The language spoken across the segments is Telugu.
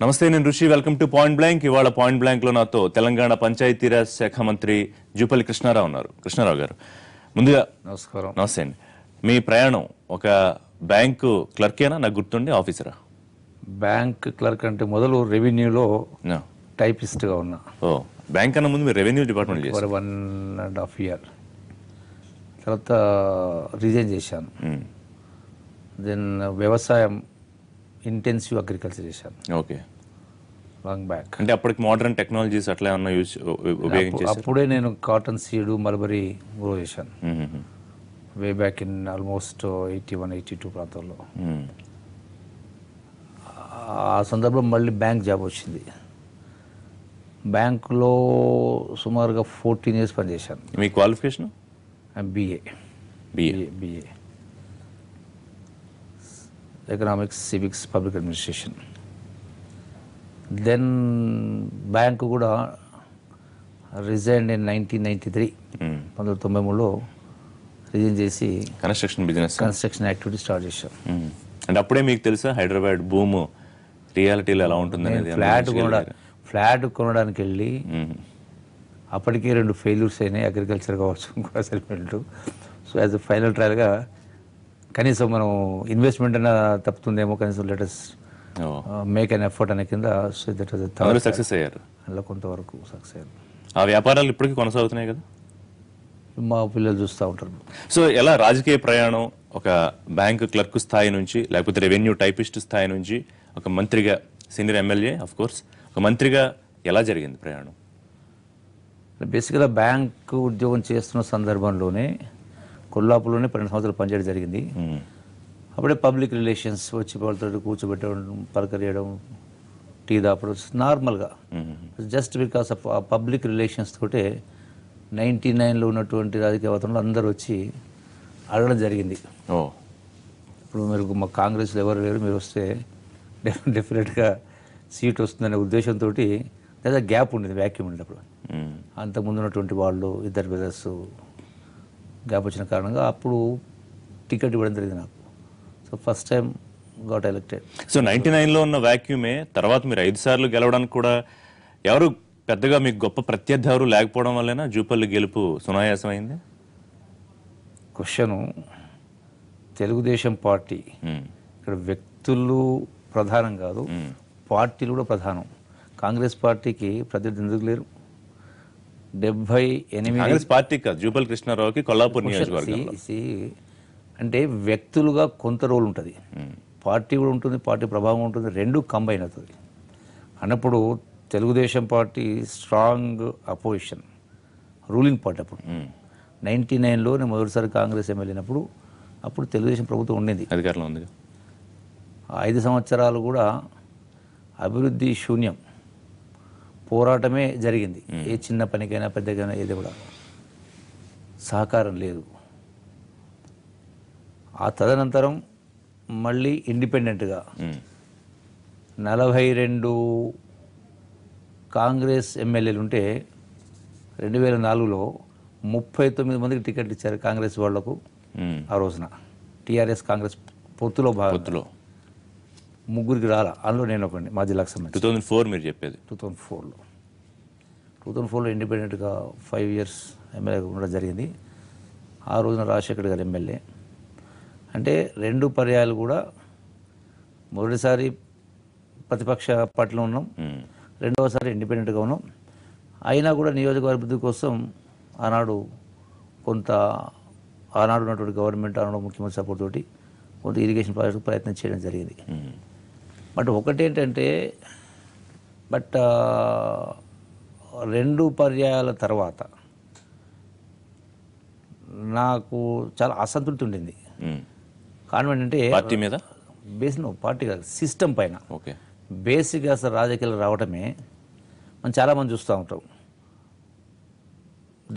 నమస్తే, నేను ఋషి. Welcome to point blank. ఇవాళ పాయింట్ బ్లాంక్ లో నాతో తెలంగాణ పంచాయతీరాజ్ శాఖ మంత్రి జూపల్లి కృష్ణారావు ఉన్నారు. కృష్ణారావు గారు, ముందుగా నమస్కారం. నమస్తే అండి. మీ ప్రయాణం ఒక బ్యాంకు క్లర్కేనా? నాకు గుర్తుండి ఆఫీసరా? బ్యాంక్ క్లర్క్ అంటే మొదలు రెవెన్యూలో టైపిస్ట్గా ఉన్నా. ఓ, బ్యాంక్ అన్న ముందు మీరు రెవెన్యూ డిపార్ట్మెంట్ చేశారు. 1.5 years. తర్వాత రిజైన్ చేశాను. దెన్ వ్యవసాయం, ఇంటెన్సివ్ అగ్రికల్చర్ చేశాను. Okay, long back. అంటే అప్పటికి మోడర్న్ టెక్నాలజీస్ అట్లా ఏమన్నా ఉపయోగించేసి? అప్పుడే నేను కాటన్ సీడ్, మల్బరీ గ్రో చేశాను. వే బ్యాక్ ఇన్ ఆల్మోస్ట్ 81-82 ప్రాంతంలో. ఆ సందర్భంలో మళ్ళీ బ్యాంక్ జాబ్ వచ్చింది. బ్యాంకులో సుమారుగా 14 years పనిచేశాను. మీ qualification? BA economics, civics, public administration. Then bank కూడా రిజైన్ ఇన్ 1993, 1993లో రిజైన్ చేసి కన్స్ట్రక్షన్ యాక్టివిటీ స్టార్ట్ చేశాం. అంటే అప్పుడే మీకు తెలుసా హైదరాబాద్ భూము రియాలిటీలో ఎలా ఉంటుంది? ఫ్లాట్ కొనడానికి వెళ్ళి అప్పటికే 2 ఫెయిల్యూర్స్ అయినాయి, అగ్రికల్చర్ కావచ్చు, ఇంకో settlement. So as a final ట్రయల్గా కనీసం మనం ఇన్వెస్ట్మెంట్ అయినా తప్పుతుందేమో, కనీసం లెటెస్ట్ మేక్ అన్ ఎఫర్ట్ అనే కింద. సో దట్ వాజ్ సక్సెస్ అయ్యారు. అలా కొంతవరకు సక్సెస్ అయ్యారు. ఆ వ్యాపారాలు ఇప్పటికీ కొనసాగుతున్నాయి కదా? మా పిల్లలు చూస్తూ ఉంటారు. సో ఎలా రాజకీయ ప్రయాణం ఒక బ్యాంకు క్లర్క్ స్థాయి నుంచి, లేకపోతే రెవెన్యూ టైపిస్ట్ స్థాయి నుంచి ఒక మంత్రిగా, సీనియర్ ఎమ్మెల్యే ఆఫ్ కోర్స్, ఒక మంత్రిగా ఎలా జరిగింది ప్రయాణం? బేసిక్గా బ్యాంకు ఉద్యోగం చేస్తున్న సందర్భంలోనే కొల్లాపూర్లోనే 12 సంవత్సరాలు పనిచేయడం జరిగింది. అప్పుడే పబ్లిక్ రిలేషన్స్ వచ్చి వాళ్ళతో కూర్చోబెట్టడం, పలకరియడం, టీ దాపడం నార్మల్గా. జస్ట్ బికాస్ ఆఫ్ ఆ పబ్లిక్ రిలేషన్స్ తోటే 99లో ఉన్నటువంటి రాజకీయ వాతావరణంలో అందరూ వచ్చి అడగడం జరిగింది. ఇప్పుడు మీరు మా కాంగ్రెస్లో ఎవరు లేరు, మీరు వస్తే డెఫినెట్గా సీట్ వస్తుందనే ఉద్దేశంతో లేదా గ్యాప్ ఉండేది, వ్యాక్యూమ్ ఉండేది. అప్పుడు అంతకుముందు ఉన్నటువంటి వాళ్ళు, ఇద్దరు బ్రదర్స్, గ్యాప్ వచ్చిన కారణంగా అప్పుడు టికెట్ ఇవ్వడం జరిగింది నాకు. So first time got elected. సో 99లో ఉన్న వ్యాక్యూమే తర్వాత మీరు 5 సార్లు గెలవడానికి కూడా ఎవరు పెద్దగా మీకు గొప్ప ప్రత్యర్థి ఎవరు లేకపోవడం వల్లైనా జూపల్లి గెలుపు సునాయాసం అయింది? క్వశ్చను, తెలుగుదేశం పార్టీ ఇక్కడ వ్యక్తులు ప్రధానం కాదు, పార్టీలు కూడా ప్రధానం. కాంగ్రెస్ పార్టీకి ప్రత్యర్థి ఎందుకు లేరు? 78 కాంగ్రెస్ పార్టీ కాదు, జూపల్లి కృష్ణారావుకి కొల్లాపూర్ నియోజకవర్గం అంటే వ్యక్తులుగా కొంత రోల్ ఉంటుంది, పార్టీ కూడా ఉంటుంది, పార్టీ ప్రభావం ఉంటుంది, రెండు కంబైన్ అవుతుంది అన్నప్పుడు Telugu Desam party strong opposition, ruling party. అప్పుడు 99లో నేను మొదటిసారి కాంగ్రెస్ ఎమ్మెల్యేనప్పుడు అప్పుడు తెలుగుదేశం ప్రభుత్వం ఉండేది, అధికారంలో ఉంది. 5 సంవత్సరాలు కూడా అభివృద్ధి శూన్యం, పోరాటమే జరిగింది. ఏ చిన్న పనికైనా పెద్దకైనా ఏది కూడా సహకారం లేదు. ఆ తదనంతరం మళ్ళీ ఇండిపెండెంట్గా 42 కాంగ్రెస్ ఎమ్మెల్యేలు ఉంటే 2004లో 39 మందికి టికెట్లు ఇచ్చారు కాంగ్రెస్ వాళ్లకు. ఆ రోజున టీఆర్ఎస్ కాంగ్రెస్ పొత్తులో భాగంగా 3 రాలా, అందులో నేను ఒకటి, మా జిల్లాకు సంబంధించి. 2004 మీరు చెప్పేది? 2004లో ఇండిపెండెంట్గా 5 years ఎమ్మెల్యేగా ఉండడం జరిగింది. ఆ రోజున రాజశేఖర్ గారు ఎమ్మెల్యే. అంటే 2 పర్యాయాలు కూడా, మొదటిసారి ప్రతిపక్ష పార్టీలో ఉన్నాం, రెండవసారి ఇండిపెండెంట్గా ఉన్నాం. అయినా కూడా నియోజకవర్గ అభివృద్ధి కోసం ఆనాడు ఉన్నటువంటి గవర్నమెంట్, ఆనాడు ముఖ్యమంత్రి సపోర్ట్ తోటి కొంత ఇరిగేషన్ ప్రాజెక్టు ప్రయత్నం చేయడం జరిగింది. బట్ ఒకటేంటంటే, 2 పర్యాయాల తర్వాత నాకు చాలా అసంతృప్తి ఉండింది. కారణం ఏంటంటే పార్టీ మీద, పార్టీ కాదు, సిస్టమ్ పైన. ఓకే, బేసిక్గా అసలు రాజకీయాలు రావటమే మనం చాలామంది చూస్తూ ఉంటాం.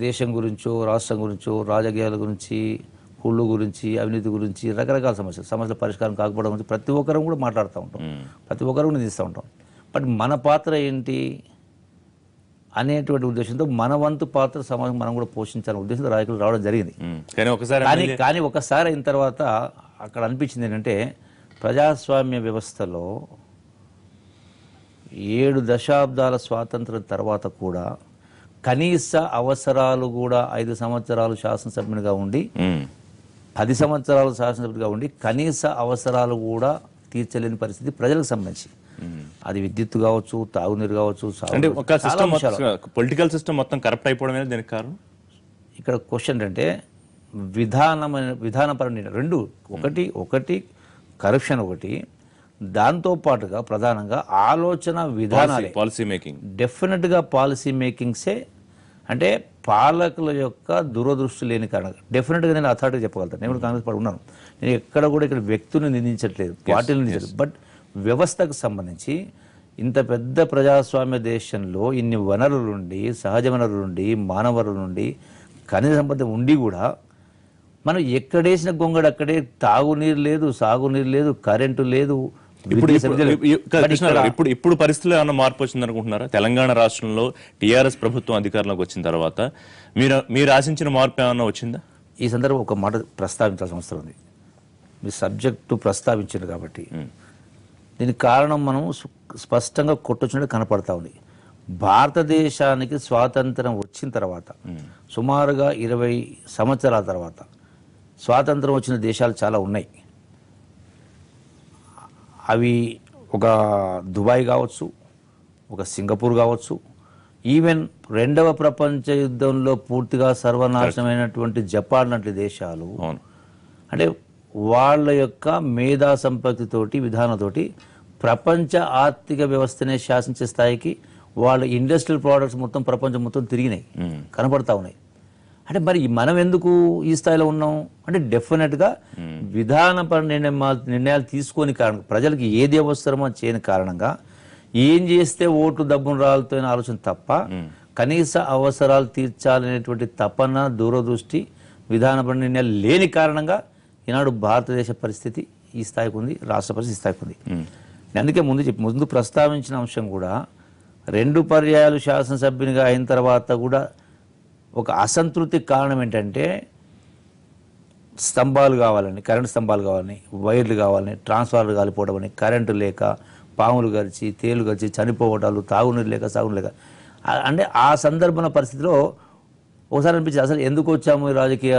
దేశం గురించో, రాష్ట్రం గురించో, రాజకీయాల గురించి, కుళ్ళు గురించి, అవినీతి గురించి, రకరకాల సమస్యల పరిష్కారం కాకపోవడం గురించి ప్రతి ఒక్కరం కూడా మాట్లాడుతూ ఉంటాం, ప్రతి ఒక్కరు కూడా నిందిస్తూ ఉంటాం. బట్ మన పాత్ర ఏంటి అనేటువంటి ఉద్దేశంతో మన వంతు పాత్ర సమాజం మనం కూడా పోషించాలనే ఉద్దేశంతో రాజకీయాలు రావడం జరిగింది. కానీ ఒకసారి అయిన తర్వాత అక్కడ అనిపించింది ఏంటంటే, ప్రజాస్వామ్య వ్యవస్థలో 7 దశాబ్దాల స్వాతంత్రం తర్వాత కూడా కనీస అవసరాలు కూడా 5 సంవత్సరాలు శాసనసభ్యునిగా ఉండి 10 సంవత్సరాలు శాసనసభ్యుడిగా ఉండి కనీస అవసరాలు కూడా తీర్చలేని పరిస్థితి ప్రజలకు సంబంధించి. అది విద్యుత్ కావచ్చు, తాగునీరు కావచ్చు, అంటే ఒక సిస్టమ్ పొలిటికల్ సిస్టమ్ మొత్తం కరప్ట్ అయిపోవడమే దీనికి కారణం. ఇక్కడ క్వశ్చన్ అంటే విధానపరమైన రెండు, ఒకటి కరప్షన్, ఒకటి దాంతో పాటుగా ప్రధానంగా ఆలోచన విధానాలే, పాలసీ మేకింగ్. డెఫినెట్గా పాలసీ మేకింగ్సే, అంటే పాలకుల యొక్క దురదృష్టి లేని కారణంగా డెఫినెట్గా నేను అథారిటీ చెప్పగలుగుతాను. నేను కాంగ్రెస్ పార్టీ ఉన్నాను, నేను ఎక్కడ కూడా ఇక్కడ వ్యక్తులను నిందించట్లేదు, పార్టీలను నిందించట్లేదు. బట్ వ్యవస్థకు సంబంధించి ఇంత పెద్ద ప్రజాస్వామ్య దేశంలో ఇన్ని వనరుల నుండి, సహజ వనరుల నుండి, మానవ వనరుల నుండి, ఖనిజ సంపద ఉండి కూడా మనం ఎక్కడేసిన గొంగడు అక్కడే, తాగునీరు లేదు, సాగునీరు లేదు, కరెంటు లేదు. ఇప్పుడు పరిస్థితుల్లో ఏమైనా మార్పు వచ్చింది అనుకుంటున్నారా? తెలంగాణ రాష్ట్రంలో టీఆర్ఎస్ ప్రభుత్వం అధికారంలోకి వచ్చిన తర్వాత మీరు ఆశించిన మార్పు ఏమైనా వచ్చిందా? ఈ సందర్భం ఒక మాట ప్రస్తావించాల్సిన అవసరం ఉంది. మీ సబ్జెక్టు ప్రస్తావించారు కాబట్టి దీనికి కారణం మనం స్పష్టంగా కొట్టొచ్చినట్టు కనపడతా ఉంది. భారతదేశానికి స్వాతంత్రం వచ్చిన తర్వాత సుమారుగా 20 సంవత్సరాల తర్వాత స్వాతంత్రం వచ్చిన దేశాలు చాలా ఉన్నాయి. అవి ఒక దుబాయ్ కావచ్చు, ఒక సింగపూర్ కావచ్చు, ఈవెన్ 2వ ప్రపంచ యుద్ధంలో పూర్తిగా సర్వనాశనమైనటువంటి జపాన్ లాంటి దేశాలు. అంటే వాళ్ళ యొక్క మేధా సంపత్తితోటి, విధానంతోటి ప్రపంచ ఆర్థిక వ్యవస్థనే శాసించే స్థాయికి వాళ్ళ ఇండస్ట్రియల్ ప్రోడక్ట్స్ మొత్తం ప్రపంచం మొత్తం తిరిగినాయి, కనపడతా ఉన్నాయి. అంటే మరి మనం ఎందుకు ఈ స్థాయిలో ఉన్నాం అంటే డెఫినెట్గా విధానపర నిర్ణయాలు తీసుకొని కారణం, ప్రజలకు ఏది అవసరమో చేయని కారణంగా, ఏం చేస్తే ఓట్లు డబ్బును రాలుతో ఆలోచన తప్ప కనీస అవసరాలు తీర్చాలనేటువంటి తపన, దూరదృష్టి, విధానపర నిర్ణయాలు లేని కారణంగా ఈనాడు భారతదేశ పరిస్థితి ఈ స్థాయికి ఉంది, రాష్ట్ర పరిస్థితి ఈ స్థాయికి ఉంది. అందుకే ముందు ప్రస్తావించిన అంశం కూడా 2 పర్యాయాలు శాసనసభ్యునిగా అయిన తర్వాత కూడా ఒక అసంతృప్తి కారణం ఏంటంటే స్తంభాలు కావాలని, కరెంటు స్తంభాలు కావాలని, వైర్లు కావాలని, ట్రాన్స్ఫార్మర్లు కాలిపోవడం అని, కరెంటు లేక, పాములు గరిచి, తేలు గరిచి చనిపోవటాలు, తాగునీరు లేక, సాగునీరు లేక. అంటే ఆ సందర్భన పరిస్థితిలో ఒకసారి అనిపించింది అసలు ఎందుకు వచ్చాము ఈ రాజకీయ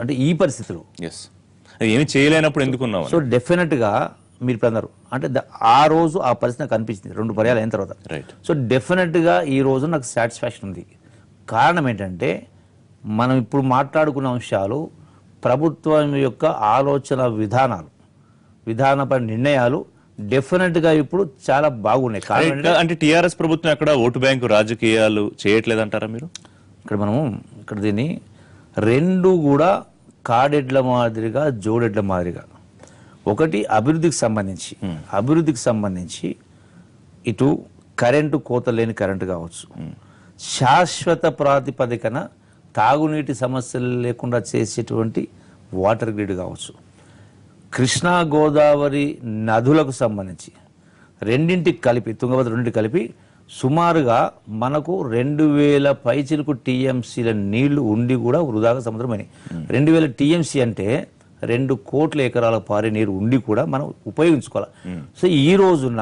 అంటే ఈ పరిస్థితులు ఏమి చేయలేనప్పుడు ఎందుకున్నాం. సో డెఫినెట్గా మీరు ఇప్పుడు అన్నారు అంటే ఆ రోజు ఆ పరిస్థితి నాకు అనిపించింది 2 పర్యాలు అయిన తర్వాత. సో డెఫినెట్గా ఈ రోజు నాకు సాటిస్ఫాక్షన్ ఉంది. కారణం ఏంటంటే మనం ఇప్పుడు మాట్లాడుకున్న అంశాలు ప్రభుత్వం యొక్క ఆలోచన విధానాలు, విధానపర నిర్ణయాలు డెఫినెట్గా ఇప్పుడు చాలా బాగున్నాయి. అంటే టీఆర్ఎస్ ప్రభుత్వం ఎక్కడ ఓటు బ్యాంకు రాజకీయాలు చేయట్లేదంటారా మీరు? ఇక్కడ దీన్ని 2 కూడా కాడెడ్ల మాదిరిగా, జోడెడ్ల మాదిరిగా, ఒకటి అభివృద్ధికి సంబంధించి ఇటు కరెంటు కోత లేని కరెంటు కావచ్చు, శాశ్వత ప్రాతిపదికన తాగునీటి సమస్యలు లేకుండా చేసేటువంటి వాటర్ గ్రిడ్ కావచ్చు, కృష్ణా గోదావరి నదులకు సంబంధించి రెండింటికి కలిపి, తుంగభద్ర రెండింటికి కలిపి సుమారుగా మనకు 2000 పైచిలకు టీఎంసీల నీళ్లు ఉండి కూడా వృధాగా సముద్రమైనవి. 2000 టీఎంసీ అంటే 2 కోట్ల ఎకరాల పారే నీరు ఉండి కూడా మనం ఉపయోగించుకోవాలి. సో ఈ రోజున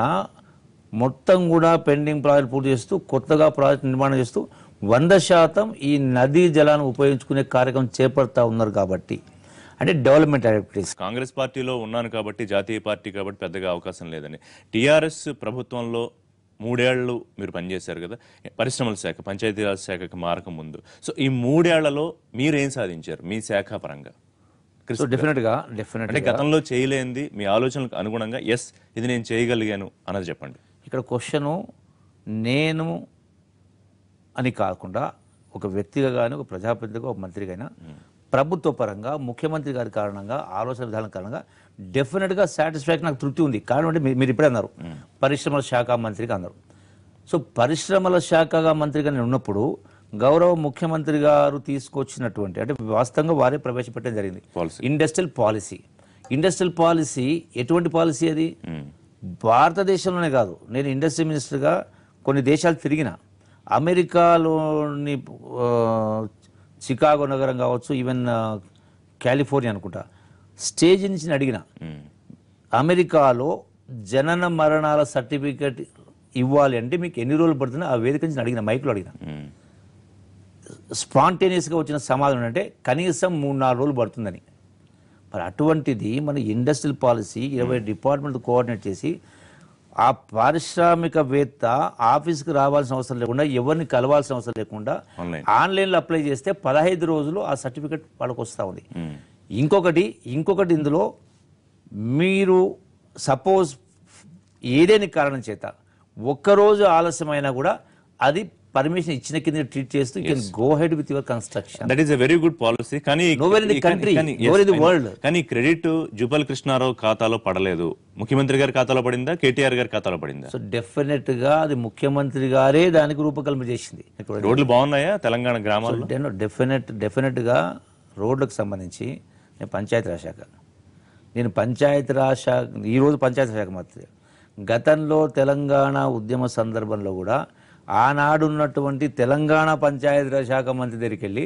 మొత్తం కూడా పెండింగ్ ప్రాజెక్ట్ పూర్తి చేస్తూ, కొత్తగా ప్రాజెక్ట్ నిర్మాణం చేస్తూ 100% ఈ నదీ జలాన్ని ఉపయోగించుకునే కార్యక్రమం చేపడతా ఉన్నారు. కాబట్టి అంటే డెవలప్మెంట్ యాక్టివిటీస్. కాంగ్రెస్ పార్టీలో ఉన్నాను కాబట్టి, జాతీయ పార్టీ కాబట్టి పెద్దగా అవకాశం లేదని. టీఆర్ఎస్ ప్రభుత్వంలో 3 ఏళ్ళు మీరు పనిచేశారు కదా, పరిశ్రమల శాఖ, పంచాయతీరాజ్ శాఖకి మారక ముందు. సో ఈ 3 ఏళ్లలో మీరు ఏం సాధించారు మీ శాఖ పరంగా? డెఫినెట్గా అంటే గతంలో చేయలేంది మీ ఆలోచనలకు అనుగుణంగా ఎస్ ఇది నేను చేయగలిగాను అన్నది చెప్పండి. ఇక్కడ క్వశ్చను నేను అని కాకుండా ఒక వ్యక్తిగా కానీ, ఒక ప్రజాప్రతినిధిగా, ఒక మంత్రిగా అయినా ప్రభుత్వ పరంగా ముఖ్యమంత్రి గారి కారణంగా, ఆలోచన విధానం కారణంగా డెఫినెట్గా సాటిస్ఫాక్షన్, నాకు తృప్తి ఉంది. కారణం అంటే మీరు ఇప్పుడే అన్నారు పరిశ్రమల శాఖ మంత్రిగా అన్నారు. సో పరిశ్రమల శాఖగా మంత్రిగా నేను ఉన్నప్పుడు గౌరవ ముఖ్యమంత్రి గారు తీసుకొచ్చినటువంటి, అంటే వాస్తవంగా వారే ప్రవేశపెట్టడం జరిగింది ఇండస్ట్రియల్ పాలసీ. ఎటువంటి పాలసీ అది? భారతదేశంలోనే కాదు, నేను ఇండస్ట్రీ మినిస్టర్గా కొన్ని దేశాలు తిరిగిన, అమెరికాలోని చికాగో నగరం కావచ్చు, ఈవెన్ కాలిఫోర్నియా అనుకుంటా, స్టేజ్ నుంచి అడిగిన, అమెరికాలో జనన మరణాల సర్టిఫికేట్ ఇవ్వాలి అంటే మీకు ఎన్ని రోజులు పడుతుందో ఆ వేదిక నుంచి అడిగిన, మైక్లో అడిగిన. స్పాంటేనియస్గా వచ్చిన సమాధానం అంటే కనీసం 3-4 రోజులు పడుతుందని. మరి అటువంటిది మన ఇండస్ట్రియల్ పాలసీ 20 డిపార్ట్మెంట్ కోఆర్డినేట్ చేసి ఆ పారిశ్రామికవేత్త ఆఫీస్కి రావాల్సిన అవసరం లేకుండా, ఎవరిని కలవాల్సిన అవసరం లేకుండా ఆన్లైన్లో అప్లై చేస్తే 15 రోజులు ఆ సర్టిఫికెట్ వాళ్ళకి వస్తూ ఉంది. ఇంకొకటి ఇందులో మీరు సపోజ్ ఏదేని కారణం చేత ఒక్కరోజు ఆలస్యమైనా కూడా అది పర్మిషన్ ఇచ్చిన కింద ట్రీట్ చేస్తూ you can go head with your construction. That is a very good policy. కానీ nowhere in the country, nowhere in the world. కానీ క్రెడిట్ జూపల్ కృష్ణారావు ఖాతాలో పడలేదు. ముఖ్యమంత్రి గారి ఖాతాలో పడిందా, కేటీఆర్ గారి ఖాతాలో పడిందా? సో డెఫినెట్ గా అది ముఖ్యమంత్రి గారే దానికి రూపకల్పన చేసింది. రోడ్లు బాగున్నాయా తెలంగాణ గ్రామాల్లో? డెఫినెట్ గా రోడ్లకు సంబంధించి నేను పంచాయతీరాజ్ శాఖ, ఈరోజు పంచాయతీ శాఖ మంత్రి. గతంలో తెలంగాణ ఉద్యమ సందర్భంలో కూడా ఆనాడున్నటువంటి తెలంగాణ పంచాయతీరాజ్ శాఖ మంత్రి దగ్గరికి వెళ్ళి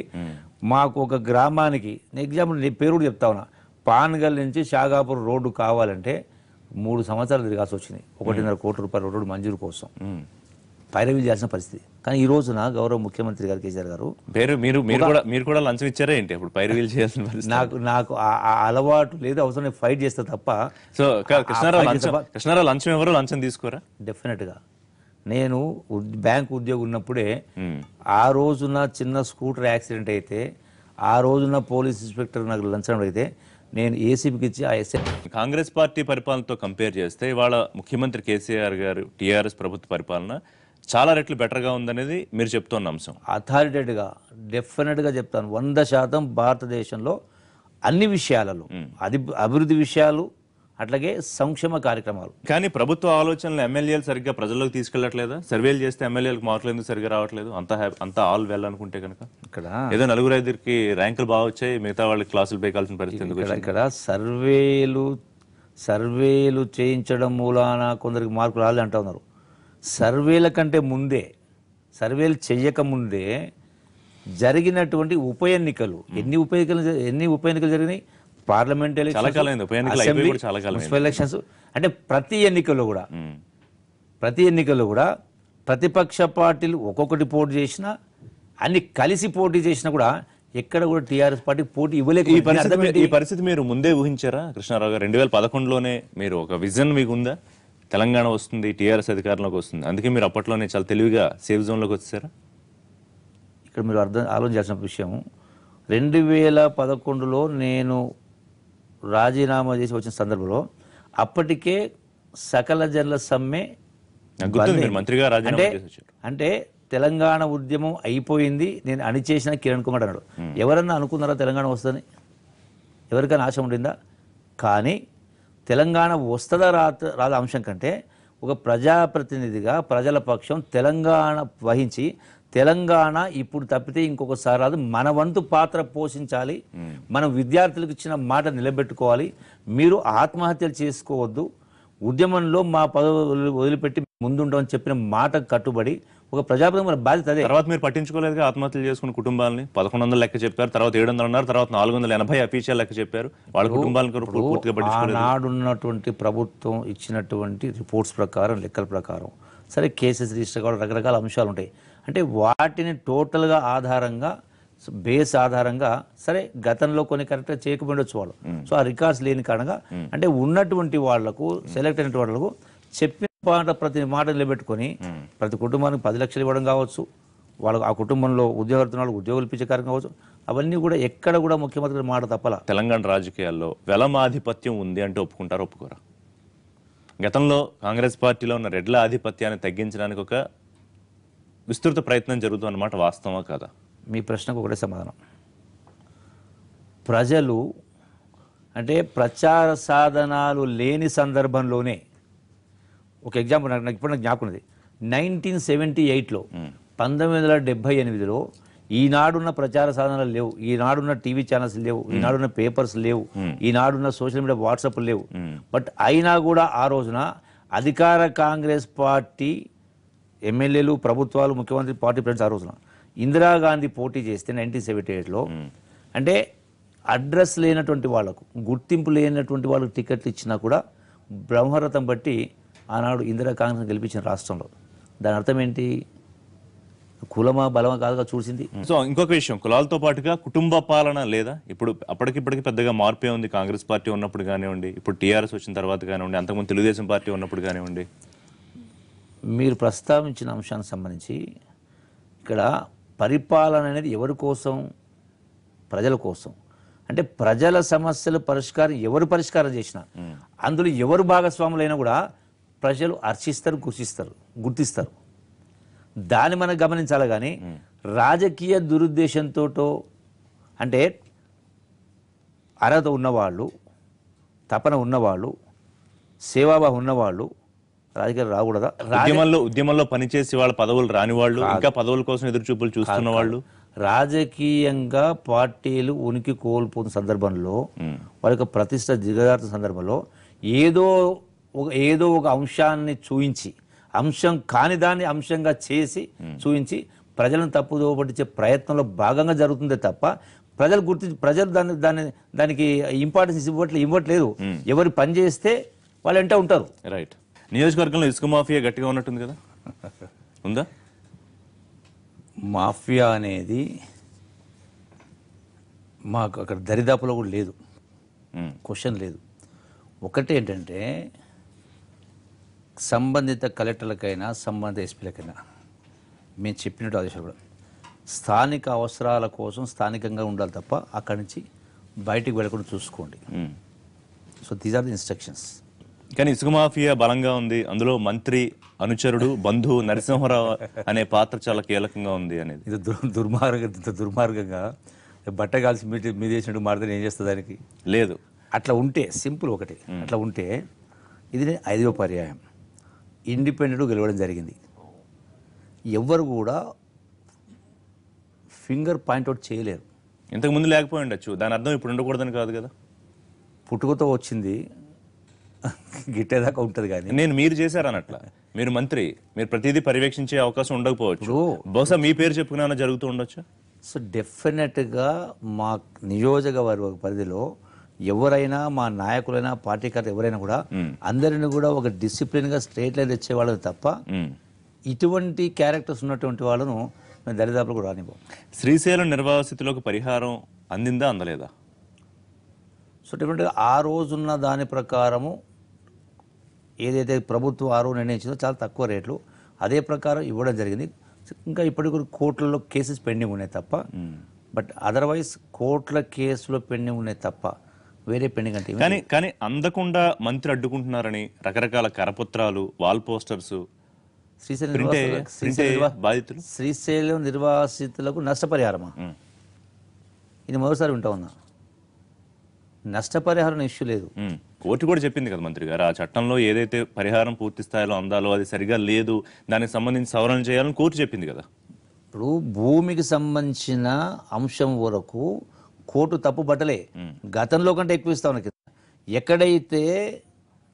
మాకు ఒక గ్రామానికి, ఎగ్జాంపుల్ నీ పేరు కూడా చెప్తా ఉన్నా, పాన్గల్ నుంచి షాగాపూర్ రోడ్డు కావాలంటే 3 సంవత్సరాలు తిరగాల్సి వచ్చింది. 1.5 కోట్ల రూపాయల రోడ్డు మంజూరు కోసం పైరవీ చేయాల్సిన పరిస్థితి. కానీ ఈ రోజున గౌరవ ముఖ్యమంత్రి గారు కేసీఆర్ గారు మీరు కూడా లంచం ఇచ్చారా ఏంటి అప్పుడు పైరవీలు చేయాల్సిన పరిస్థితి? నాకు ఆ అలవాటు లేదు, అవసరం ఫైట్ చేస్తే తప్ప. సో కృష్ణారావు లంచం ఎవరు, లంచం తీసుకోరా? డెఫినెట్గా నేను బ్యాంక్ ఉద్యోగం ఉన్నప్పుడే ఆ రోజున చిన్న స్కూటర్ యాక్సిడెంట్ అయితే, ఆ రోజున పోలీస్ ఇన్స్పెక్టర్ నాకు లంచం అయితే నేను ఏసీబీకి ఇచ్చి ఆ ఎస్ఐ. కాంగ్రెస్ పార్టీ పరిపాలనతో కంపేర్ చేస్తే ఇవాళ ముఖ్యమంత్రి కేసీఆర్ గారు టీఆర్ఎస్ ప్రభుత్వ పరిపాలన చాలా రెట్లు బెటర్గా ఉందనేది మీరు చెప్తున్న అంశం. అథారిటేట్గా డెఫినెట్గా చెప్తాను. 100% భారతదేశంలో అన్ని విషయాలలో, అభివృద్ధి విషయాలు అట్లాగే సంక్షేమ కార్యక్రమాలు. కానీ ప్రభుత్వ ఆలోచనలు ఎమ్మెల్యేలు సరిగ్గా ప్రజల్లోకి తీసుకెళ్లట్లేదా? సర్వేలు చేస్తే ఎమ్మెల్యేలకు మార్కులు ఎందుకు సరిగ్గా రావట్లేదు? అంతా ఆల్ వెల్ అనుకుంటే కనుక ఇక్కడ ఏదో 4-5కి ర్యాంకులు బాగా వచ్చాయి, మిగతా వాళ్ళకి క్లాసులు పేకాల్సిన పరిస్థితి. ఇక్కడ సర్వేలు చేయించడం మూలాన కొందరికి మార్కులు రాలే అంటూ ఉన్నారు. సర్వేల కంటే ముందే, సర్వేలు చెయ్యక ముందే జరిగినటువంటి ఉప ఎన్నికలు, ఎన్ని ఉప ఎన్నికలు జరిగినాయి? Parliament election, municipal elections. అంటే ప్రతి ఎన్నికల్లో కూడా ప్రతిపక్ష పార్టీలు ఒక్కొక్కటి పోటీ చేసినా, అన్ని కలిసి పోటీ చేసినా కూడా ఎక్కడ కూడా టీఆర్ఎస్ పార్టీ పోటీ ఇవ్వలేదు. ఈ పరిస్థితి మీరు ముందే ఊహించారా కృష్ణారావు గారు? 2011లోనే మీరు ఒక విజన్ మీకు ఉందా? తెలంగాణ వస్తుంది, టీఆర్ఎస్ అధికారంలోకి వస్తుంది, అందుకే మీరు అప్పట్లోనే చాలా తెలివిగా సేఫ్ జోన్లోకి వచ్చారా? ఇక్కడ మీరు ఆలోచించాల్సిన విషయం, 2011లో నేను రాజీనామా చేసి వచ్చిన సందర్భంలో అప్పటికే సకల జనుల సమ్మె అంటే తెలంగాణ ఉద్యమం అయిపోయింది, నేను అణిచేసిన కిరణ్ కుమార్ అన్నాడు. ఎవరన్నా అనుకున్నారా తెలంగాణ వస్తుందని? ఎవరికైనా ఆశ ఉండిందా? కానీ తెలంగాణ వస్తుందా రాదా అంశం కంటే ఒక ప్రజాప్రతినిధిగా ప్రజల పక్షం తెలంగాణ వహించి, తెలంగాణ ఇప్పుడు తప్పితే ఇంకొకసారి రాదు, మన వంతు పాత్ర పోషించాలి, మనం విద్యార్థులకు ఇచ్చిన మాట నిలబెట్టుకోవాలి, మీరు ఆత్మహత్యలు చేసుకోవద్దు, ఉద్యమంలో మా పదవులు వదిలిపెట్టి ముందుంటామని చెప్పిన మాట కట్టుబడి ఒక ప్రజాప్రతినిధి మన బాధ్యత అదే. తర్వాత మీరు పట్టించుకోలేదు ఆత్మహత్యలు చేసుకున్న కుటుంబాలని? 1100 లెక్క చెప్పారు, తర్వాత 700 అన్నారు, తర్వాత 480 అఫీషియల్ లెక్క చెప్పారు. వాళ్ళ కుటుంబాలను పూర్తిగా పట్టించుకోలేదు. ఆనాడున్నటువంటి ప్రభుత్వం ఇచ్చినటువంటి రిపోర్ట్స్ ప్రకారం, లెక్కల ప్రకారం సరే కేసెస్ రిజిస్టర్ కావడం, రకరకాల అంశాలు ఉంటాయి. అంటే వాటిని టోటల్గా ఆధారంగా, బేస్ ఆధారంగా సరే గతంలో కొన్ని కరెక్ట్గా చేయకపోవచ్చు వాళ్ళు. సో ఆ రికార్డ్స్ లేని కారణంగా అంటే ఉన్నటువంటి వాళ్లకు, సెలెక్ట్ అయిన వాళ్లకు చెప్పిన ప్రతి మాట నిలబెట్టుకొని ప్రతి కుటుంబానికి 10 లక్షలు ఇవ్వడం కావచ్చు, వాళ్ళకు ఆ కుటుంబంలో ఉద్యోగస్తున్న ఉద్యోగులు ఇప్పించే కార్యం కావచ్చు, అవన్నీ కూడా ఎక్కడ కూడా ముఖ్యమంత్రి మాట తప్పల. తెలంగాణ రాజకీయాల్లో వెలమాధిపత్యం ఉంది అంటే ఒప్పుకుంటారా, ఒప్పుకోరా? గతంలో కాంగ్రెస్ పార్టీలో ఉన్న రెడ్ల ఆధిపత్యాన్ని తగ్గించడానికి ఒక విస్తృత ప్రయత్నం జరుగుతుంది అన్నమాట, వాస్తవమా కాదా? మీ ప్రశ్నకు ఒకటే సమాధానం. ప్రజలు అంటే ప్రచార సాధనాలు లేని సందర్భంలోనే, ఒక ఎగ్జాంపుల్ నాకు ఇప్పుడు జ్ఞాపకం ఉంది, 1978లో 1978లో ఈనాడున్న ప్రచార సాధనాలు లేవు, ఈనాడున్న టీవీ ఛానల్స్ లేవు, ఈనాడున్న పేపర్స్ లేవు, ఈనాడున్న సోషల్ మీడియా వాట్సాప్ లేవు. బట్ అయినా కూడా ఆ రోజున అధికార కాంగ్రెస్ పార్టీ ఎమ్మెల్యేలు, ప్రభుత్వాలు, ముఖ్యమంత్రి, పార్టీ ఫ్రెండ్స్ ఆ రోజున ఇందిరాగాంధీ పోటీ చేస్తే 1978లో అంటే అడ్రస్ లేనటువంటి వాళ్లకు, గుర్తింపు లేనటువంటి వాళ్ళకు టికెట్లు ఇచ్చినా కూడా బ్రహ్మరథం బట్టి ఆనాడు ఇందిరా కాంగ్రెస్ గెలిపించిన రాష్ట్రంలో. దాని అర్థం ఏంటి? కులమా బలమా కాదుగా చూసింది. సో ఇంకొక విషయం, కులాలతో పాటుగా కుటుంబ పాలన లేదా? ఇప్పుడు అప్పటికిప్పటికి పెద్దగా మార్పే ఉంది. కాంగ్రెస్ పార్టీ ఉన్నప్పుడు కానివ్వండి, ఇప్పుడు టీఆర్ఎస్ వచ్చిన తర్వాత కానివ్వండి, అంతకుముందు తెలుగుదేశం పార్టీ ఉన్నప్పుడు కానివ్వండి. మీరు ప్రస్తావించిన అంశానికి సంబంధించి ఇక్కడ పరిపాలన అనేది ఎవరి కోసం? ప్రజల కోసం. అంటే ప్రజల సమస్యల పరిష్కారం ఎవరు పరిష్కారం చేసినా, అందులో ఎవరు భాగస్వాములైనా కూడా ప్రజలు హర్షిస్తారు, గుర్తిస్తారు. దాన్ని మనం గమనించాలి. కానీ రాజకీయ దురుద్దేశంతో, అంటే అర్హత ఉన్నవాళ్ళు, తపన ఉన్నవాళ్ళు, సేవాభావం ఉన్నవాళ్ళు రాజకీయాలు రాకూడదా? ఉద్యమంలో పనిచేసి వాళ్ళ పదవులు రాని వాళ్ళు, ఇంకా పదవుల కోసం ఎదురు చూపులు చూస్తున్న వాళ్ళు, రాజకీయంగా పార్టీలు ఉనికి కోల్పోతున్న సందర్భంలో, వాళ్ళ యొక్క ప్రతిష్ట దిగజారుతున్న సందర్భంలో ఏదో ఒక అంశాన్ని చూయించి, అంశం కాని దాన్ని అంశంగా చేసి చూయించి ప్రజలను తప్పుదోవ పట్టించే ప్రయత్నంలో భాగంగా జరుగుతుందే తప్ప ప్రజలు దానికి ఇంపార్టెన్స్ ఇవ్వట్లేదు. ఎవరు పని చేస్తే వాళ్ళు వెంట ఉంటారు. రైట్. నియోజకవర్గంలో ఇసుక మాఫియా గట్టిగా ఉన్నట్టుంది కదా, ఉందా? మాఫియా అనేది మాకు అక్కడ దరిదాపులో కూడా లేదు, క్వశ్చన్ లేదు. ఒకటి ఏంటంటే సంబంధిత కలెక్టర్లకైనా సంబంధిత ఎస్పీలకైనా మేము చెప్పినట్టు ఆదేశాలు కూడా స్థానిక అవసరాల కోసం స్థానికంగా ఉండాలి తప్ప అక్కడి నుంచి బయటికి వెళ్ళకుండా చూసుకోండి. So these are the instructions. కానీ ఇసుక మాఫియా బలంగా ఉంది, అందులో మంత్రి అనుచరుడు బంధువు నరసింహరావు అనే పాత్ర చాలా కీలకంగా ఉంది అనేది. ఇది దుర్మార్గంగా బట్ట కాల్సి మీద వేసినట్టు మారితే ఏం చేస్తుంది దానికి? లేదు. అట్లా ఉంటే సింపుల్ ఒకటి, అట్లా ఉంటే ఇది 5వ పర్యాయం ఇండిపెండెంట్ గెలవడం జరిగింది. ఎవ్వరు కూడా ఫింగర్ పాయింట్అవుట్ చేయలేరు. ఇంతకుముందు లేకపోయి ఉండొచ్చు, దాని అర్థం ఇప్పుడు ఉండకూడదని కాదు కదా. పుట్టుకతో వచ్చింది గిట్టేదాకా ఉంటుంది. కానీ మీరు చేశారనట్లా, మీరు మంత్రి, మీరు ప్రతిదీ పర్యవేక్షించే అవకాశం ఉండకపోవచ్చు. బహుశా మీ పేరు చెప్పుకున్నా జరుగుతూ ఉండొచ్చు. సో డెఫినెట్గా మా నియోజకవర్గ పరిధిలో ఎవరైనా, మా నాయకులైనా, పార్టీ కార్డు ఎవరైనా కూడా అందరిని కూడా ఒక డిసిప్లిన్గా స్ట్రేట్ లైన్ తెచ్చేవాళ్ళని తప్ప ఇటువంటి క్యారెక్టర్స్ ఉన్నటువంటి వాళ్ళను మేము దరిదాపులు కూడా రానివ్వం. శ్రీశైలం నిర్వాసితులకు పరిహారం అందిందా, అందలేదా? సో డెఫినెట్గా ఆ రోజున్న దాని ప్రకారము ఏదైతే ప్రభుత్వం ఆ రోజు నిర్ణయించిందో చాలా తక్కువ రేట్లు అదే ప్రకారం ఇవ్వడం జరిగింది. ఇంకా ఇప్పటికి కోర్టులలో కేసెస్ పెండింగ్ ఉన్నాయి తప్ప, బట్ అదర్వైజ్ కోర్టుల కేసులో పెండింగ్ ఉన్నాయి తప్ప వేరే పెండింగ్ అంటే కానీ అందకుండా మంత్రి అడ్డుకుంటున్నారని రకరకాల కరపత్రాలు, వాల్ పోస్టర్స్, శ్రీశైలం నిర్వాసితులకు నష్టపరిహారమా? ఇది మొదటిసారి వింటా ఉన్నా. నష్టపరిహారం ఇష్యూ లేదు. కోర్టు కూడా చెప్పింది కదా మంత్రి గారు, ఆ చట్టంలో ఏదైతే పరిహారం పూర్తి స్థాయిలో అందాలో అది సరిగా లేదు, దానికి సంబంధించి సవరణ చేయాలని కోర్టు చెప్పింది కదా. ఇప్పుడు భూమికి సంబంధించిన అంశం వరకు కోర్టు తప్పు పట్టలే, గతంలో కంటే ఎక్కువ ఇస్తా ఉన్నా. ఎక్కడైతే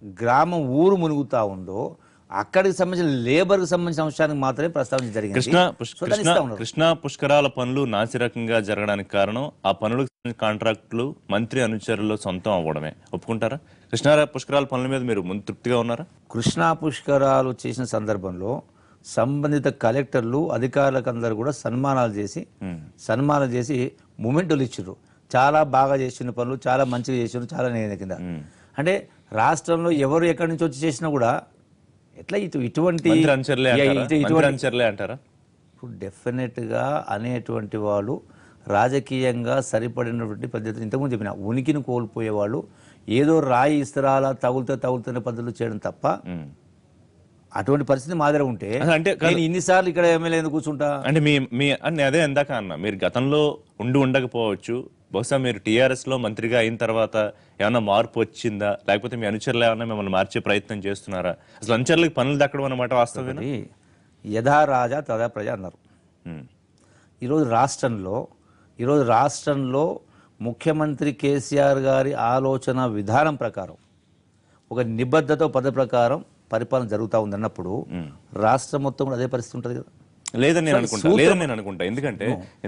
గ్రామం ఊరు మునుగుతా ఉందో అక్కడికి సంబంధించిన లేబర్కి సంబంధించిన అంశానికి మాత్రమే ప్రస్తావించడం జరిగింది. కృష్ణా పుష్కరాల పనులు నాసిరకంగా జరగడానికి కారణం ఆ పనులకు కాంట్రాక్టులు మంత్రి అనుచరుల్లో సొంతం అవ్వడమే. ఒప్పుకుంటారా? కృష్ణా పుష్కరాల పనుల మీద మీరు ముందు తృప్తిగా ఉన్నారా? కృష్ణా పుష్కరాలు చేసిన సందర్భంలో సంబంధిత కలెక్టర్లు, అధికారులకు అందరూ కూడా సన్మానాలు చేసి మూమెంటులు ఇచ్చారు. చాలా బాగా చేసిన పనులు, చాలా మంచిగా చేసిన, చాలా నేను కింద. అంటే రాష్ట్రంలో ఎవరు ఎక్కడి నుంచి వచ్చి చేసినా కూడా ఎట్లా ఇటువంటి అంటారా? ఇప్పుడు డెఫినెట్గా అనేటువంటి వాళ్ళు రాజకీయంగా సరిపడినటువంటి పద్ధతులు ఇంతకుముందు చెప్పిన ఉనికిని కోల్పోయే వాళ్ళు ఏదో రాయి ఇస్తరాల తగులుతున్న పద్ధతులు చేయడం తప్ప అటువంటి పరిస్థితి మా దగ్గర ఉంటే నేను ఇన్నిసార్లు ఇక్కడ ఎమ్మెల్యే కూర్చుంటా అంటే అదే ఎందాక అన్న, మీరు గతంలో ఉండకపోవచ్చు, బహుశా మీరు టీఆర్ఎస్ లో మంత్రిగా అయిన తర్వాత ఏమైనా మార్పు వచ్చిందా, లేకపోతే మీ అనుచరులు ఏమన్నా మిమ్మల్ని మార్చే ప్రయత్నం చేస్తున్నారా? అసలు అనుచరులకు పనులు దక్కడం అన్నమాట వాస్తవం. యథా రాజా తదా ప్రజ అన్నారు. ఈరోజు రాష్ట్రంలో ముఖ్యమంత్రి కేసీఆర్ గారి ఆలోచన విధానం ప్రకారం ఒక నిబద్ధత పద్ధతి ప్రకారం పరిపాలన జరుగుతూ ఉంది అన్నప్పుడు రాష్ట్రం మొత్తం కూడా అదే పరిస్థితి ఉంటుంది కదా. లేదని నేను అనుకుంటా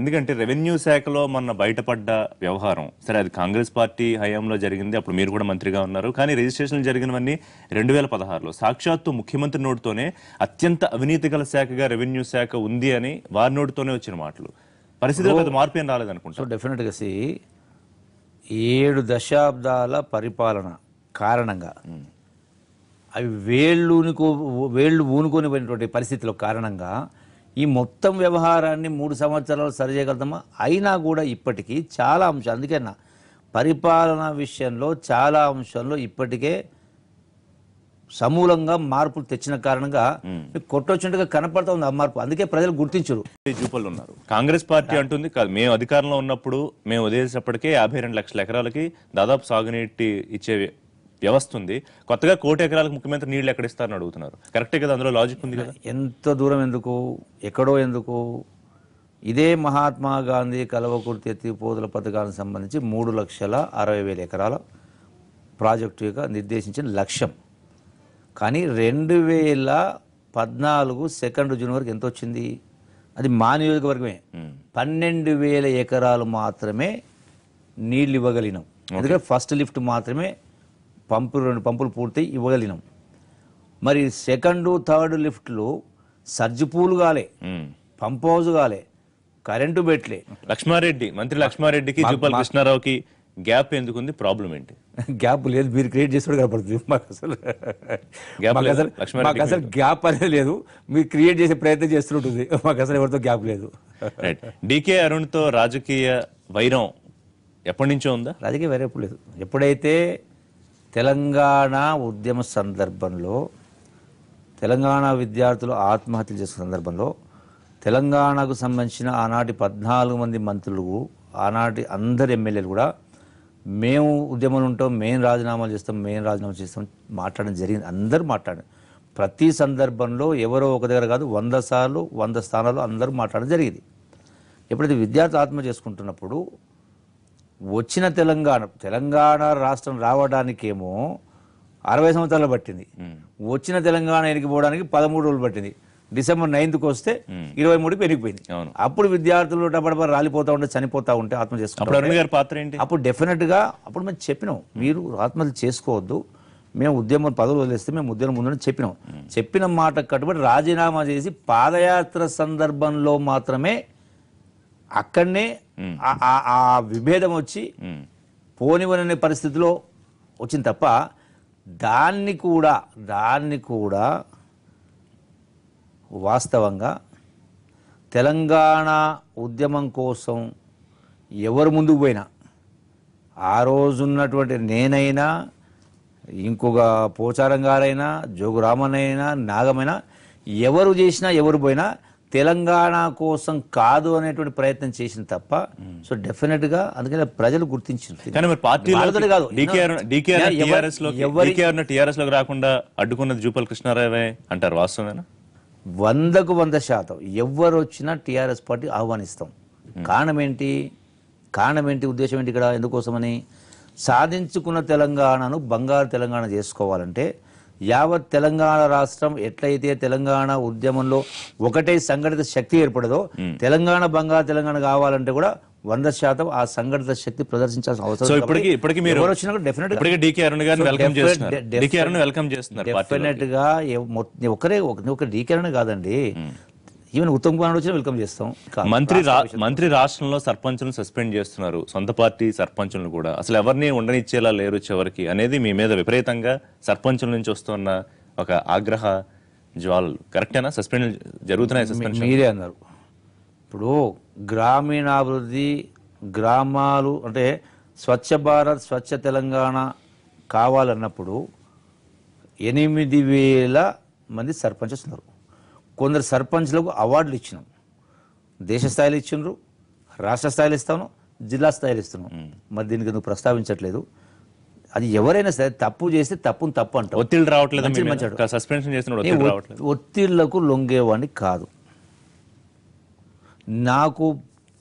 ఎందుకంటే రెవెన్యూ శాఖలో మొన్న బయటపడ్డ వ్యవహారం సరే అది కాంగ్రెస్ పార్టీ హయాంలో జరిగింది, అప్పుడు మీరు కూడా మంత్రిగా ఉన్నారు. కానీ రిజిస్ట్రేషన్లు జరిగినవన్నీ 2016లో సాక్షాత్తు ముఖ్యమంత్రి నోటితోనే అత్యంత అవినీతి గల శాఖగా రెవెన్యూ శాఖ ఉంది అని వారి నోటితోనే వచ్చిన మాటలు. పరిస్థితిలో పెద్ద మార్పు ఏం రాలేదనుకుంటా. సో డెఫినెట్గా 7 దశాబ్దాల పరిపాలన కారణంగా అవి వేళ్ళు ఊనుకొని పరిస్థితుల కారణంగా ఈ మొత్తం వ్యవహారాన్ని 3 సంవత్సరాలు సరి చేయగలుగుతామా? అయినా కూడా ఇప్పటికీ చాలా అంశాలు, అందుకన్నా పరిపాలన విషయంలో చాలా అంశాల్లో ఇప్పటికే సమూలంగా మార్పులు తెచ్చిన కారణంగా కొట్టొచ్చినట్టుగా కనపడతా ఉంది ఆ మార్పు. అందుకే ప్రజలు గుర్తించరు. జూపల్లు ఉన్నారు. కాంగ్రెస్ పార్టీ అంటుంది మేము అధికారంలో ఉన్నప్పుడు మేము వదిలేసేపటికే 52 లక్షల ఎకరాలకి దాదాపు సాగునీటి ఇచ్చే వ్యవస్థ ఉంది, కొత్తగా 1 కోటి ఎకరాలకు ముఖ్యమంత్రి నీళ్లు ఎక్కడ ఇస్తారని అడుగుతున్నారు. కరెక్టే కదా, అందులో లాజిక్ ఉంది కదా. ఎంత దూరం ఎందుకు, ఎక్కడో ఎందుకు? ఇదే మహాత్మా గాంధీ కల్వకుర్తి ఎత్తిపోతల పథకానికి సంబంధించి 3,60,000 ఎకరాల ప్రాజెక్టుగా నిర్దేశించిన లక్ష్యం. కానీ 2014 2 జూన్ వరకు ఎంత వచ్చింది? అది మా నియోజకవర్గమే 12,000 ఎకరాలు మాత్రమే నీళ్ళు ఇవ్వగలిగినాం. ఎందుకంటే ఫస్ట్ లిఫ్ట్ మాత్రమే 2 పంపులు పూర్తి ఇవ్వగలిగినాం. మరి 2, 3 లిఫ్ట్లు సర్జిపూలు కాలే, పంప్ హౌస్ కాలే, కరెంటు పెట్టలే. మంత్రి లక్ష్మారెడ్డికి జూపల్ కృష్ణారావుకి గ్యాప్ ఎందుకుంది? ప్రాబ్లం ఏంటి? గ్యాప్ లేదు, మీరు క్రియేట్ చేసి కనపడుతుంది. మాకు అసలు గ్యాప్ అనేది లేదు, మీరు క్రియేట్ చేసే ప్రయత్నం చేస్తుంటుంది. మాకు అసలు ఎవరితో గ్యాప్ లేదు. డికే అరుణ్ తో రాజకీయ వైరం ఎప్పటి నుంచో ఉందా? రాజకీయ వైరం ఎప్పుడు లేదు. ఎప్పుడైతే తెలంగాణ ఉద్యమ సందర్భంలో తెలంగాణ విద్యార్థులు ఆత్మహత్యలు చేసుకున్న సందర్భంలో తెలంగాణకు సంబంధించిన ఆనాటి 14 మంది మంత్రులు, ఆనాటి అందరు ఎమ్మెల్యేలు కూడా మేము ఉద్యమంలో ఉంటాం, మేము రాజీనామా చేస్తాం మాట్లాడడం జరిగింది. అందరూ మాట్లాడారు. ప్రతి సందర్భంలో ఎవరో ఒక దగ్గర కాదు 100 సార్లు 100 స్థానాల్లో అందరూ మాట్లాడడం జరిగింది. ఎప్పుడైతే విద్యార్థులు ఆత్మహత్య చేసుకుంటున్నప్పుడు వచ్చిన తెలంగాణ రాష్ట్రం రావడానికేమో 60 సంవత్సరాలు పట్టింది. వచ్చిన తెలంగాణ ఎనికిపోవడానికి 13 రోజులు పట్టింది. December 9th వస్తే 23 పెరిగిపోయింది. అప్పుడు విద్యార్థులు డబ్బడబ రాలిపోతా ఉంటే, చనిపోతా ఉంటే, ఆత్మహత్య చేసుకుంటారు. అప్పుడు డెఫినెట్ గా అప్పుడు మేము చెప్పినాం, మీరు ఆత్మహత్య చేసుకోవద్దు, మేము ఉద్యమం పదవులు వదిలేస్తే మేము ఉద్యమం ముందని చెప్పినాం. చెప్పిన మాట కట్టుబడి రాజీనామా చేసి పాదయాత్ర సందర్భంలో మాత్రమే అక్కడనే ఆ విభేదం వచ్చి పోనివనే పరిస్థితిలో వచ్చింది తప్ప దాన్ని కూడా వాస్తవంగా తెలంగాణ ఉద్యమం కోసం ఎవరు ముందుకు పోయినా, ఆ రోజున్నటువంటి నేనైనా, ఇంకొక పోచారం గారైనా, జోగురామన్నైనా, నాగమైనా, ఎవరు చేసినా ఎవరు పోయినా తెలంగాణ కోసం కాదు అనేటువంటి ప్రయత్నం చేసిన తప్ప. సో డెఫినెట్ గా అందుకని ప్రజలు గుర్తించారు. రాకుండా అడ్డుకున్నది జూపల్ కృష్ణారావే అంటారు. వాస్తవేనా? 100% ఎవరు వచ్చినా టీఆర్ఎస్ పార్టీ ఆహ్వానిస్తాం. కారణం ఏంటి? ఉద్దేశం ఏంటి? ఇక్కడ ఎందుకోసమని సాధించుకున్న తెలంగాణను బంగారు తెలంగాణ చేసుకోవాలంటే యావత్ తెలంగాణ రాష్ట్రం ఎట్లయితే తెలంగాణ ఉద్యమంలో ఒకటే సంఘటిత శక్తి ఏర్పడదో తెలంగాణ బంగారు తెలంగాణ కావాలంటే కూడా 100% ఆ సంఘటిత శక్తి ప్రదర్శించాల్సిన అవసరం. డెఫినెట్ గా ఒక డీకే అరుణ్ కాదండి, ఈవెన్ ఉత్తమ్ కుమార్ వచ్చినా వెల్కమ్ చేస్తాం. మంత్రి రాష్ట్రంలో సర్పంచులను సస్పెండ్ చేస్తున్నారు, సొంత పార్టీ సర్పంచులను కూడా. అసలు ఎవరిని ఉండనిచ్చేలా లేరు చివరికి అనేది మీ మీద విపరీతంగా సర్పంచుల నుంచి వస్తున్న ఒక ఆగ్రహ జ్వాలలు. కరెక్టేనా? సస్పెండ్ జరుగుతున్నాయి. సస్పెన్షన్ మీరే అన్నారు. ఇప్పుడు గ్రామీణాభివృద్ధి, గ్రామాలు అంటే స్వచ్ఛ భారత్, స్వచ్ఛ తెలంగాణ కావాలన్నప్పుడు 8,000 మంది సర్పంచెస్ ఉన్నారు. కొందరు సర్పంచ్లకు అవార్డులు ఇచ్చినాం, దేశ స్థాయిలో ఇచ్చినారు, రాష్ట్ర స్థాయిలో ఇస్తాను, జిల్లా స్థాయిలో ఇస్తున్నాం. మరి దీనికి నువ్వు ప్రస్తావించట్లేదు. అది ఎవరైనా సరే తప్పు చేస్తే తప్పు అంటావు. ఒత్తిడి రావట్లేదు, ఒత్తిళ్లకు లొంగేవాడిని కాదు. నాకు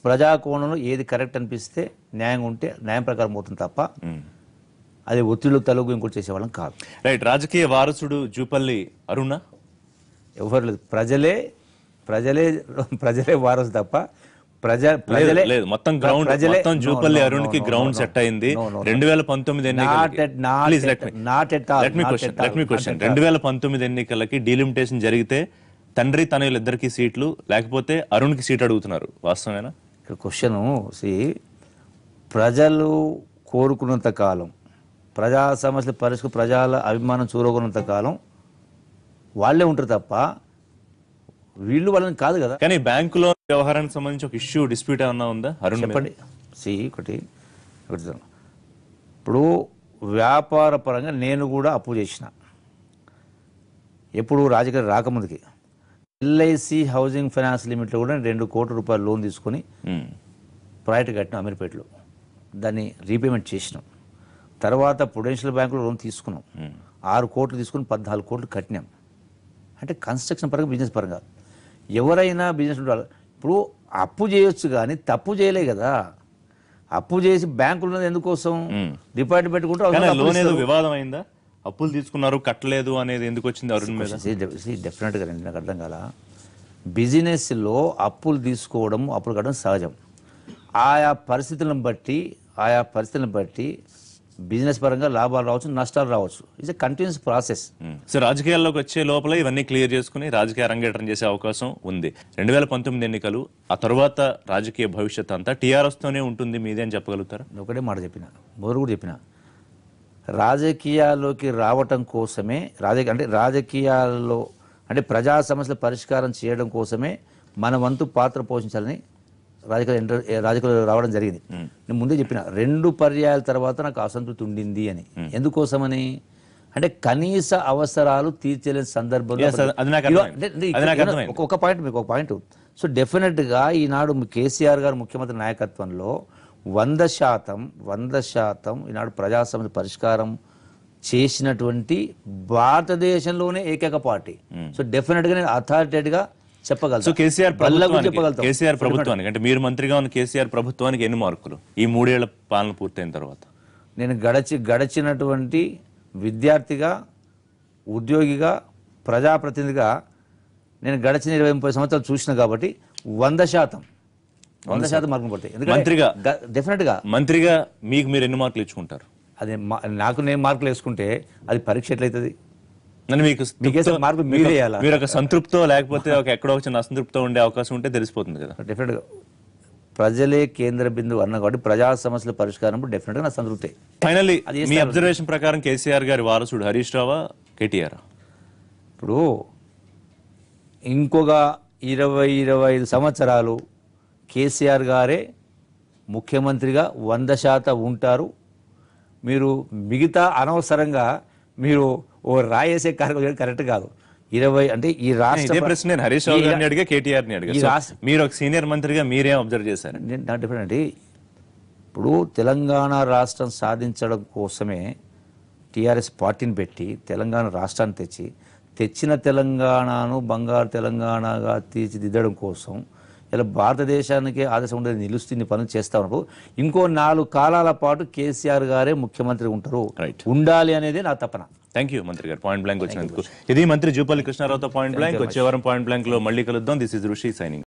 ప్రజాకోణంలో ఏది కరెక్ట్ అనిపిస్తే, న్యాయంగా ఉంటే న్యాయం ప్రకారం పోతుంది తప్ప అది ఒత్తిళ్లు తలుగు ఇంకోటి చేసేవాళ్ళం కాదు. రైట్. రాజకీయ వారసుడు జూపల్లి అరుణ ఎవరు లేదు. ప్రజలే వారసు తప్ప ప్రజలే లేదు మొత్తం గ్రౌండ్ మొత్తం జూపల్లి అరుణ్ కి గ్రౌండ్ సెట్ అయింది 2019 ఎన్నికలకి. Let me question. 2019 ఎన్నికలకి డీలిమిటేషన్ జరిగితే తండ్రి తనయులిద్దరికి సీట్లు లేకపోతే అరుణ్ కి సీట్ అడుగుతున్నారు, వాస్తవేనా? ఇక్కడ క్వశ్చన్ ప్రజలు కోరుకున్నంత కాలం, ప్రజా సమస్యల పరిస్థితి, ప్రజల అభిమానం చూరగొన్నంత కాలం వాళ్ళే ఉంటారు తప్ప వీళ్ళు వాళ్ళని కాదు కదా. కానీ బ్యాంకులో వ్యవహారానికి సంబంధించి ఒక ఇష్యూ డిస్ప్యూట్ ఏమన్నా ఉందా అరుణ్? చెప్పండి. ఒకటి ఇప్పుడు వ్యాపార పరంగా నేను కూడా అప్పు చేసిన, ఎప్పుడు రాజకీయ రాకముందుకి ఎల్ఐసి హౌసింగ్ ఫైనాన్స్ లిమిట్లో కూడా 2 కోట్ల రూపాయలు లోన్ తీసుకొని ప్రాజెక్ట్ కట్టినాం అమీర్పేటలో. దాన్ని రీపేమెంట్ చేసినాం. తర్వాత ప్రుడెన్షియల్ బ్యాంకులో లోన్ తీసుకున్నాం, 6 కోట్లు తీసుకుని 14 కోట్లు కట్టినాం. అంటే కన్స్ట్రక్షన్ పరంగా, బిజినెస్ పరంగా ఎవరైనా బిజినెస్ ఉండాలి. ఇప్పుడు అప్పు చేయొచ్చు కానీ తప్పు చేయలే కదా. అప్పు చేసి బ్యాంకులు ఉన్నది ఎందుకోసం? డిపాజిట్ పెట్టుకుంటే లోన్ ఏదో వివాదం అయిందా? అప్పులు తీసుకున్నారు కట్టలేదు అనేది ఎందుకు వచ్చింది అరుణ్ మీద? డెఫినెట్గా నాకు అర్థం కాల. బిజినెస్లో అప్పులు తీసుకోవడం, అప్పులు కట్టడం సహజం. ఆయా పరిస్థితులను బట్టి బిజినెస్ పరంగా లాభాలు రావచ్చు, నష్టాలు రావచ్చు. It's a continuous process. So రాజకీయాల్లోకి వచ్చే లోపల ఇవన్నీ క్లియర్ చేసుకుని రాజకీయ అరంగేట్రం చేసే అవకాశం ఉంది. 2019 ఎన్నికలు, ఆ తర్వాత రాజకీయ భవిష్యత్ అంతా టీఆర్ఎస్ తోనే ఉంటుంది మీదే అని చెప్పగలుగుతారా? ఒకటే మాట చెప్పిన, మొదలు కూడా చెప్పిన, రాజకీయాల్లోకి రావటం కోసమే, రాజకీయాల్లో అంటే ప్రజా సమస్యల పరిష్కారం చేయడం కోసమే మన వంతు పాత్ర పోషించాలని రాజకీయాలు రావడం జరిగింది. నేను ముందే చెప్పిన 2 పర్యాయాల తర్వాత నాకు అసంతృప్తి ఉండింది అని. ఎందుకోసమని అంటే కనీస అవసరాలు తీర్చలేని సందర్భంలో ఒక పాయింట్. సో డెఫినెట్గా ఈనాడు కేసీఆర్ గారు ముఖ్యమంత్రి నాయకత్వంలో 100% ఈనాడు ప్రజా సమస్యల పరిష్కారం చేసినటువంటి భారతదేశంలోనే ఏకైక పార్టీ. సో డెఫినెట్గా నేను అథారిటేట్గా చెప్పగలను. సో కేసీఆర్ ప్రభుత్వానికి అంటే మీరు మంత్రిగా ఉన్న కేసీఆర్ ప్రభుత్వానికి ఎన్ని మార్కులు ఈ 3 ఏళ్ల పాలన పూర్తయిన తర్వాత? నేను గడిచినటువంటి విద్యార్థిగా, ఉద్యోగిగా, ప్రజాప్రతినిధిగా నేను గడిచిన 20-30 సంవత్సరాలు చూసిన కాబట్టి 100% మార్కులు పడతాయి. మంత్రిగా డెఫినెట్గా మంత్రిగా మీకు మీరు ఎన్ని మార్కులు ఇచ్చుకుంటారు? అదే నేను మార్కులు వేసుకుంటే అది పరీక్ష ఎట్లయితుంది? మీరు ఒక సంతృప్తో లేకపోతే ఎక్కడో చిన్న అసంతృప్తో ఉండే అవకాశం ఉంటే తెలిసిపోతుంది కదా. డెఫినెట్గా ప్రజలే కేంద్ర బిందువు అన్న కాబట్టి ప్రజా సమస్యల పరిష్కారం డెఫినెట్గా నా సంతృప్తి. ఫైనల్లీ మీ అబ్జర్వేషన్ ప్రకారం కేసీఆర్ గారి వారసుడు హరీష్ రావా, కేటీఆర్? ఇప్పుడు ఇంకొక 20-25 సంవత్సరాలు కేసీఆర్ గారే ముఖ్యమంత్రిగా 100% ఉంటారు. మీరు మిగతా అనవసరంగా మీరు ఓ రాయేసే కార్యక్రమం కరెక్ట్ కాదు. 20 అంటే ఈ రాష్ట్ర ప్రశ్న నేను హరీష్ రావు గారిని అడిగా, కేటీఆర్ ని అడిగా. మీరు ఒక సీనియర్ మంత్రిగా మీరేం అబ్జర్వ్ చేశారు? డిఫరెంట్. ఇప్పుడు తెలంగాణ రాష్ట్రం సాధించడం కోసమే టీఆర్ఎస్ పార్టీని పెట్టి తెలంగాణ రాష్ట్రాన్ని తెచ్చిన తెలంగాణను బంగారు తెలంగాణగా తీర్చిదిద్దడం కోసం ఇలా భారతదేశానికి ఆదర్శం ఉండేది నిలుస్తుంది పనులు చేస్తా ఉన్నప్పుడు ఇంకో 4 కాలాల పాటు కేసీఆర్ గారే ముఖ్యమంత్రి ఉండాలి అనేది నా తపన. థ్యాంక్ యూ మంత్రి గారు పాయింట్ బ్లాంక్ వచ్చినందుకు. ఇది మంత్రి జూపల్లి కృష్ణారావుతో పాయింట్ బ్లాంక్. వచ్చే వారం పాయింట్ బ్లాంక్ లో మళ్ళీ కలుద్దాం. This is Rishi signing.